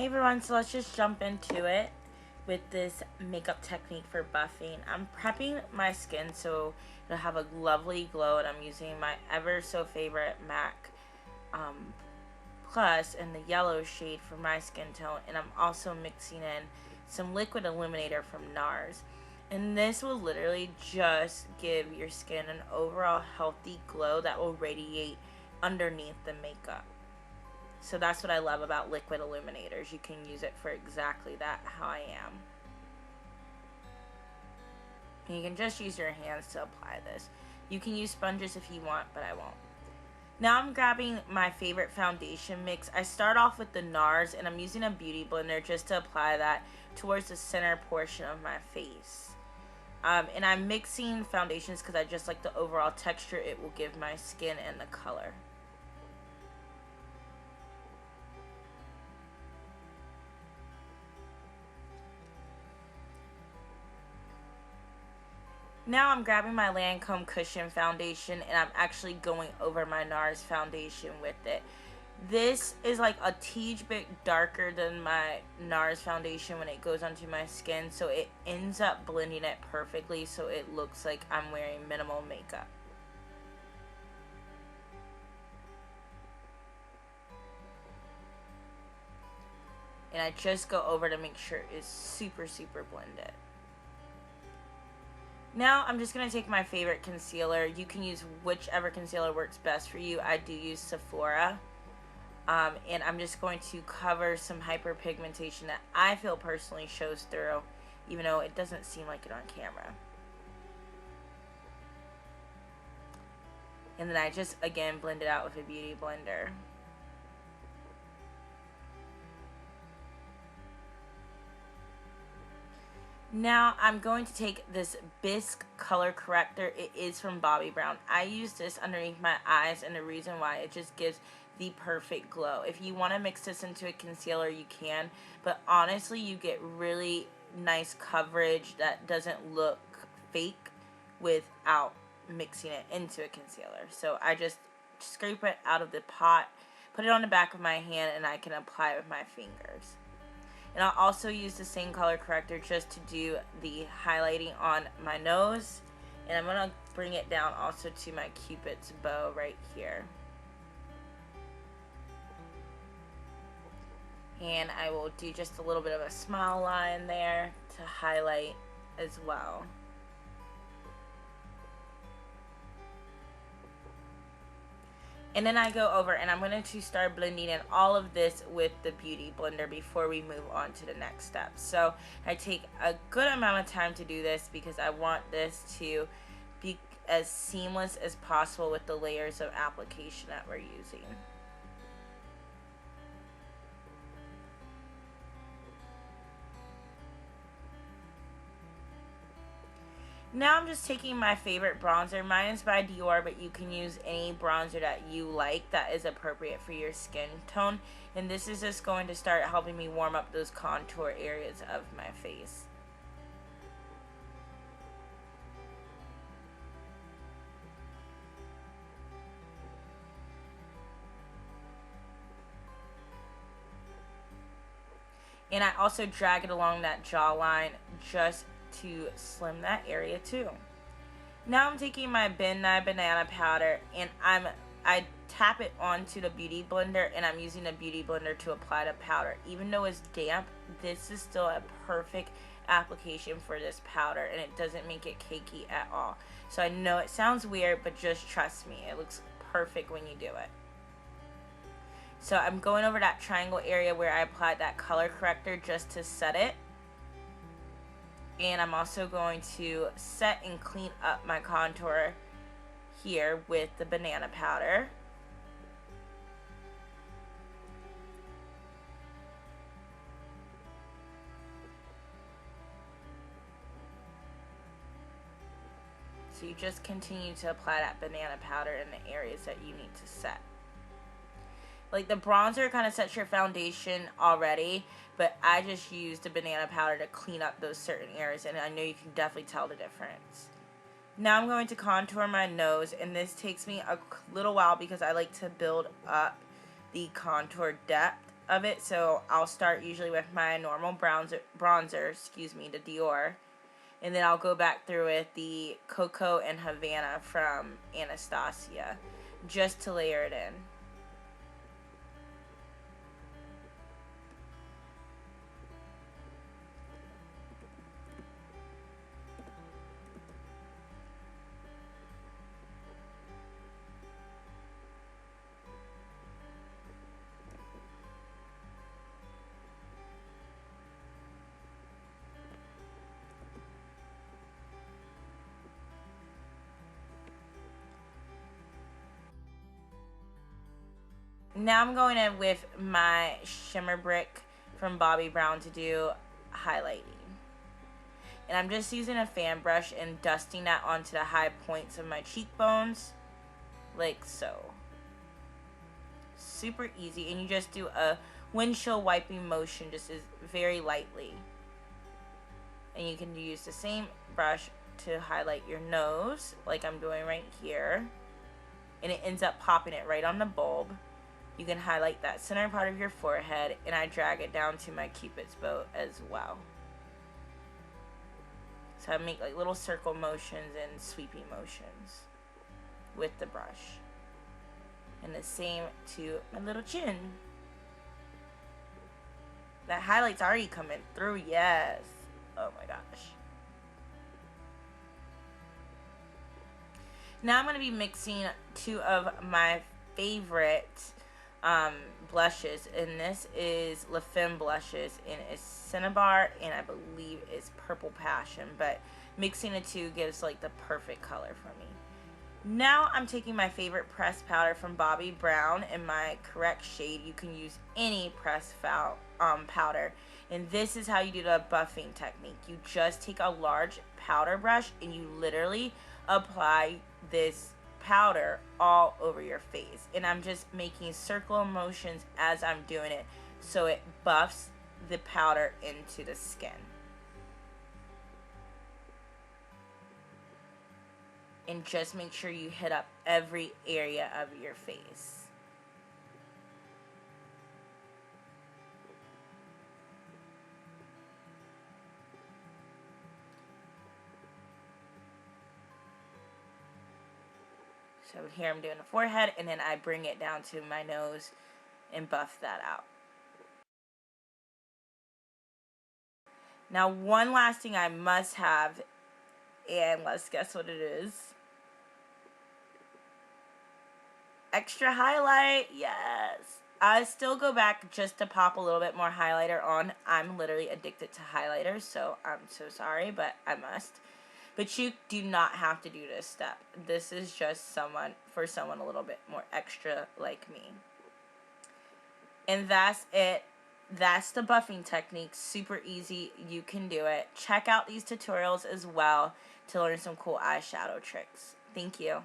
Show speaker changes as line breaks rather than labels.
Hey everyone, so let's just jump into it with this makeup technique for buffing. I'm prepping my skin so it'll have a lovely glow, and I'm using my ever so favorite MAC Plus in the yellow shade for my skin tone, and I'm also mixing in some liquid illuminator from NARS. And this will literally just give your skin an overall healthy glow that will radiate underneath the makeup. So that's what I love about liquid illuminators. You can use it for exactly that, how I am. And you can just use your hands to apply this. You can use sponges if you want, but I won't. Now I'm grabbing my favorite foundation mix. I start off with the NARS, and I'm using a beauty blender just to apply that towards the center portion of my face. And I'm mixing foundations because I just like the overall texture it will give my skin and the color. Now I'm grabbing my Lancome Cushion foundation, and I'm actually going over my NARS foundation with it. This is like a teeny bit darker than my NARS foundation when it goes onto my skin, so it ends up blending it perfectly so it looks like I'm wearing minimal makeup. And I just go over to make sure it's super blended. Now I'm just going to take my favorite concealer. You can use whichever concealer works best for you. I do use Sephora. And I'm just going to cover some hyperpigmentation that I feel personally shows through, even though it doesn't seem like it on camera. And then I just, again, blend it out with a beauty blender. Now I'm going to take this Bisque color corrector. It is from Bobbi Brown. I use this underneath my eyes, and the reason why, it just gives the perfect glow. If you want to mix this into a concealer, you can, but honestly you get really nice coverage that doesn't look fake without mixing it into a concealer. So I just scrape it out of the pot, put it on the back of my hand, and I can apply it with my fingers. And I'll also use the same color corrector just to do the highlighting on my nose. And I'm going to bring it down also to my Cupid's bow right here. And I will do just a little bit of a smile line there to highlight as well. And then I go over and I'm going to start blending in all of this with the beauty blender before we move on to the next step. So I take a good amount of time to do this because I want this to be as seamless as possible with the layers of application that we're using. Now I'm just taking my favorite bronzer. Mine is by Dior, but you can use any bronzer that you like that is appropriate for your skin tone. And this is just going to start helping me warm up those contour areas of my face. And I also drag it along that jawline just to slim that area too. Now I'm taking my Ben Nye banana powder, and I tap it onto the beauty blender, and I'm using the beauty blender to apply the powder. Even though it's damp, this is still a perfect application for this powder, and it doesn't make it cakey at all. So I know it sounds weird, but just trust me, it looks perfect when you do it. So I'm going over that triangle area where I applied that color corrector just to set it. And I'm also going to set and clean up my contour here with the banana powder. So you just continue to apply that banana powder in the areas that you need to set. Like the bronzer kind of sets your foundation already, but I just used the banana powder to clean up those certain areas, and I know you can definitely tell the difference. Now I'm going to contour my nose, and this takes me a little while because I like to build up the contour depth of it, so I'll start usually with my normal bronzer, excuse me, the Dior, and then I'll go back through with the Cocoa and Havana from Anastasia, just to layer it in. Now I'm going in with my shimmer brick from Bobbi Brown to do highlighting. And I'm just using a fan brush and dusting that onto the high points of my cheekbones, like so. Super easy, and you just do a windshield wiping motion, just as very lightly. And you can use the same brush to highlight your nose, like I'm doing right here. And it ends up popping it right on the bulb. You can highlight that center part of your forehead, and I drag it down to my Cupid's bow as well. So I make like little circle motions and sweeping motions with the brush. And the same to my little chin. That highlight's already coming through, yes. Oh my gosh. Now I'm going to be mixing two of my favorite blushes, and this is La Femme blushes, and it's Cinnabar, and I believe it's Purple Passion, but mixing the two gives like the perfect color for me. Now I'm taking my favorite pressed powder from Bobbi Brown in my correct shade. You can use any pressed powder, and this is how you do the buffing technique. You just take a large powder brush and you literally apply this powder all over your face, and I'm just making circular motions as I'm doing it so it buffs the powder into the skin. And just make sure you hit up every area of your face. So here I'm doing the forehead, and then I bring it down to my nose and buff that out. Now one last thing I must have, and let's guess what it is. Extra highlight, yes. I still go back just to pop a little bit more highlighter on. I'm literally addicted to highlighters, so I'm so sorry, but I must. But you do not have to do this step. This is just for someone a little bit more extra like me. And that's it. That's the buffing technique. Super easy. You can do it. Check out these tutorials as well to learn some cool eyeshadow tricks. Thank you.